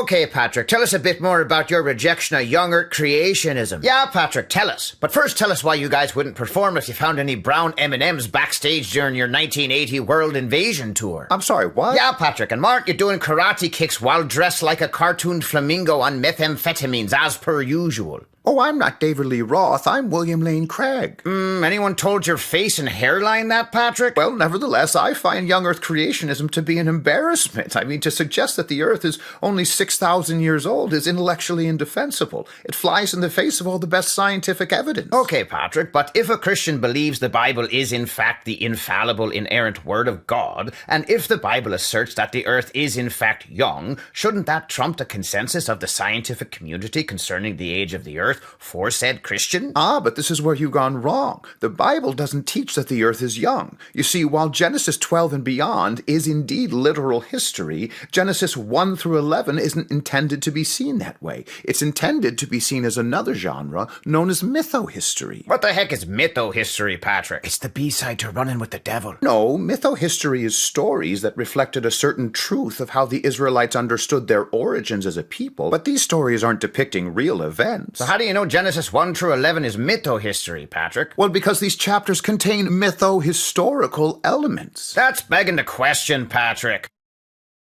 Okay, Patrick, tell us a bit more about your rejection of young earth creationism. Yeah, Patrick, tell us. But first tell us why you guys wouldn't perform if you found any brown M&Ms backstage during your 1980 World Invasion tour. I'm sorry, what? Yeah, Patrick, and Mark, you're doing karate kicks while dressed like a cartoon flamingo on methamphetamines as per usual. Oh, I'm not David Lee Roth. I'm William Lane Craig. Anyone told your face and hairline that, Patrick? Well, nevertheless, I find young earth creationism to be an embarrassment. I mean, to suggest that the earth is only 6,000 years old is intellectually indefensible. It flies in the face of all the best scientific evidence. Okay, Patrick, but if a Christian believes the Bible is in fact the infallible, inerrant Word of God, and if the Bible asserts that the earth is in fact young, shouldn't that trump the consensus of the scientific community concerning the age of the earth for said Christian? Ah, but this is where you've gone wrong. The Bible doesn't teach that the earth is young. You see, while Genesis 12 and beyond is indeed literal history, Genesis 1 through 11 isn't intended to be seen that way. It's intended to be seen as another genre known as mytho-history. What the heck is mytho-history, Patrick? It's the B-side to Running with the Devil. No, mytho-history is stories that reflected a certain truth of how the Israelites understood their origins as a people, but these stories aren't depicting real events. So how do you know Genesis 1 through 11 is mytho-history, Patrick? Well, because these chapters contain mytho-historical elements. That's begging the question, Patrick.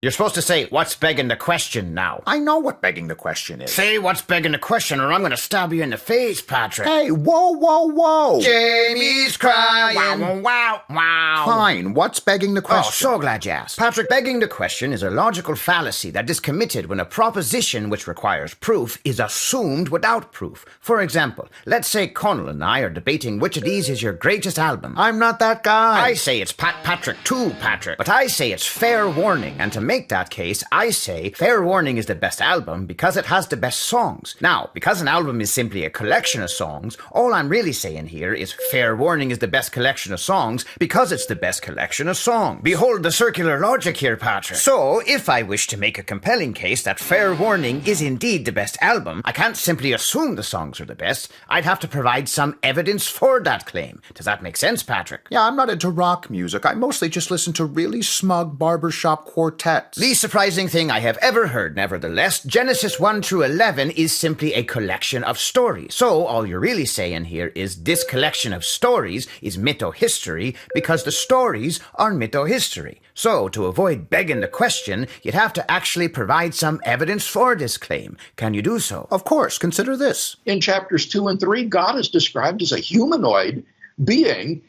You're supposed to say, what's begging the question now? I know what begging the question is. Say what's begging the question or I'm going to stab you in the face, Patrick. Hey, whoa, whoa, whoa. Jamie's crying. Wow, wow, wow. Fine, what's begging the question? Oh, so glad you asked. Patrick, begging the question is a logical fallacy that is committed when a proposition which requires proof is assumed without proof. For example, let's say Connell and I are debating which of these is your greatest album. I'm not that guy. I say it's Patrick too, Patrick. But I say it's Fair Warning, and to make that case, I say Fair Warning is the best album because it has the best songs. Now, because an album is simply a collection of songs, all I'm really saying here is Fair Warning is the best collection of songs because it's the best collection of songs. Behold the circular logic here, Patrick. So, if I wish to make a compelling case that Fair Warning is indeed the best album, I can't simply assume the songs are the best. I'd have to provide some evidence for that claim. Does that make sense, Patrick? Yeah, I'm not into rock music. I mostly just listen to really smug barbershop quartets. The surprising thing I have ever heard, nevertheless, Genesis 1 through 11 is simply a collection of stories. So all you're really saying here is this collection of stories is mytho-history because the stories are mytho-history. So to avoid begging the question, you'd have to actually provide some evidence for this claim. Can you do so? Of course, consider this. In chapters 2 and 3, God is described as a humanoid being,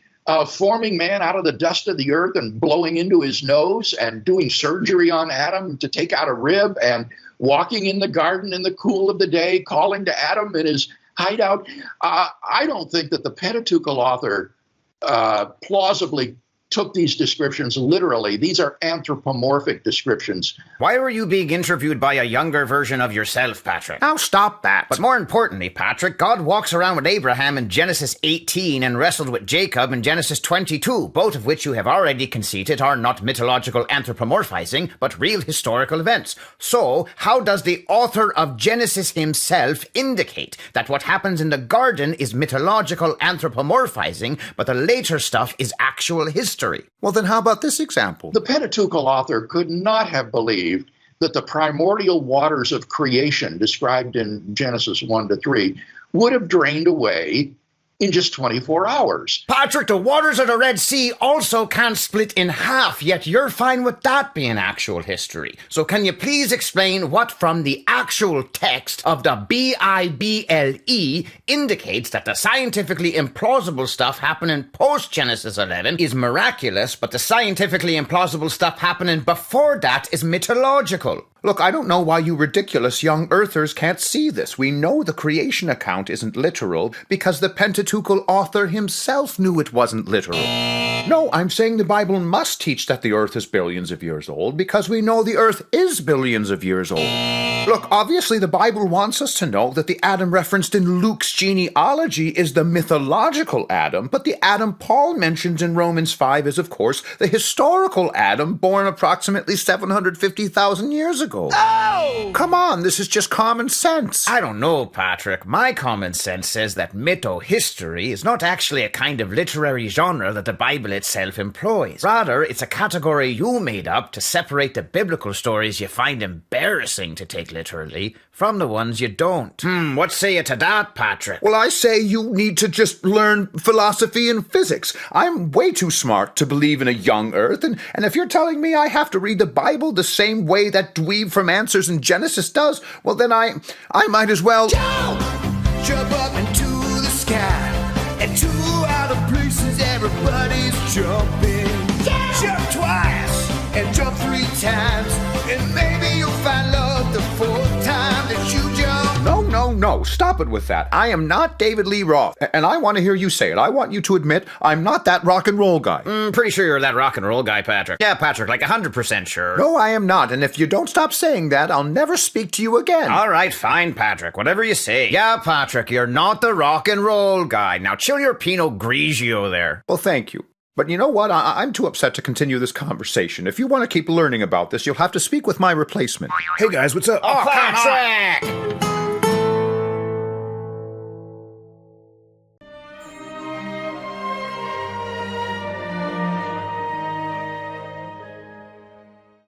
forming man out of the dust of the earth and blowing into his nose and doing surgery on Adam to take out a rib and walking in the garden in the cool of the day, calling to Adam in his hideout. I don't think that the Pentateuchal author plausibly took these descriptions literally. These are anthropomorphic descriptions. Why were you being interviewed by a younger version of yourself, Patrick? Now stop that. But more importantly, Patrick, God walks around with Abraham in Genesis 18 and wrestled with Jacob in Genesis 22, both of which you have already conceded are not mythological anthropomorphizing, but real historical events. So, how does the author of Genesis himself indicate that what happens in the garden is mythological anthropomorphizing, but the later stuff is actual history? Well, then how about this example? The Pentateuchal author could not have believed that the primordial waters of creation described in Genesis 1 to 3 would have drained away in just 24 hours. Patrick, the waters of the Red Sea also can't split in half, yet you're fine with that being actual history. So can you please explain what from the actual text of the Bible indicates that the scientifically implausible stuff happening post-Genesis 11 is miraculous, but the scientifically implausible stuff happening before that is mythological? Look, I don't know why you ridiculous young earthers can't see this. We know the creation account isn't literal because the Pentateuchal author himself knew it wasn't literal. No, I'm saying the Bible must teach that the earth is billions of years old because we know the earth is billions of years old. Look, obviously the Bible wants us to know that the Adam referenced in Luke's genealogy is the mythological Adam, but the Adam Paul mentions in Romans 5 is, of course, the historical Adam born approximately 750,000 years ago. ago. Oh! Come on, this is just common sense. I don't know, Patrick. My common sense says that mytho-history is not actually a kind of literary genre that the Bible itself employs. Rather, it's a category you made up to separate the biblical stories you find embarrassing to take literally from the ones you don't. What say you to that, Patrick? Well, I say you need to just learn philosophy and physics. I'm way too smart to believe in a young Earth, and if you're telling me I have to read the Bible the same way that dweeb from Answers in Genesis does, well then I might as well Jump up into the sky, and two out of places everybody's jumping. Jump twice and jump 3 times, and maybe you'll find love the 4th time that you jump. No, stop it with that. I am not David Lee Roth, and I want to hear you say it. I want you to admit I'm not that rock and roll guy. Pretty sure you're that rock and roll guy, Patrick. Yeah, Patrick, like 100% sure. No, I am not, and if you don't stop saying that, I'll never speak to you again. All right, fine, Patrick. Whatever you say. Yeah, Patrick, you're not the rock and roll guy. Now chill your Pinot Grigio there. Well, thank you. But you know what? I'm too upset to continue this conversation. If you want to keep learning about this, you'll have to speak with my replacement. Hey guys, what's up? Oh, Patrick!